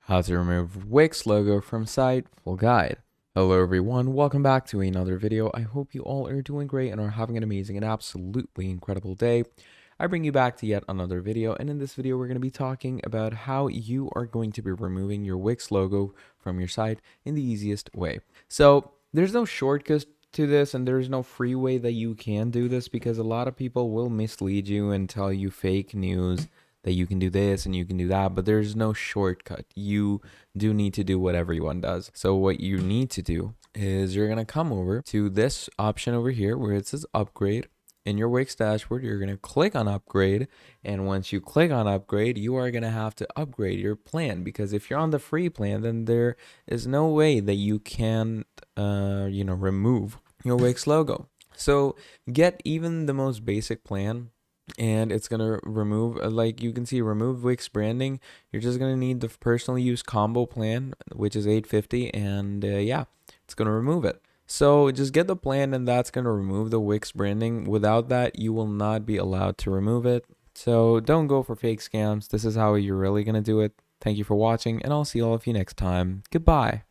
How to remove Wix logo from site, full guide. Hello everyone, welcome back to another video. I hope you all are doing great and are having an amazing and absolutely incredible day. I bring you back to yet another video, and in this video we're going to be talking about how you are going to be removing your Wix logo from your site in the easiest way. So there's no shortcut to this, and there's no free way that you can do this, because a lot of people will mislead you and tell you fake news that you can do this and you can do that, but there's no shortcut. You do need to do what everyone does. So what you need to do is you're going to come over to this option over here where it says upgrade. In your Wix dashboard, you're going to click on upgrade, and once you click on upgrade, you are going to have to upgrade your plan, because if you're on the free plan, then there is no way that you can remove your Wix logo. So get even the most basic plan, and it's gonna remove, like you can see, remove Wix branding. You're just gonna need the personal use combo plan, which is $8.50, and yeah, it's gonna remove it. So just get the plan, and that's gonna remove the Wix branding. Without that, you will not be allowed to remove it. So don't go for fake scams. This is how you're really gonna do it. Thank you for watching, and I'll see all of you next time. Goodbye.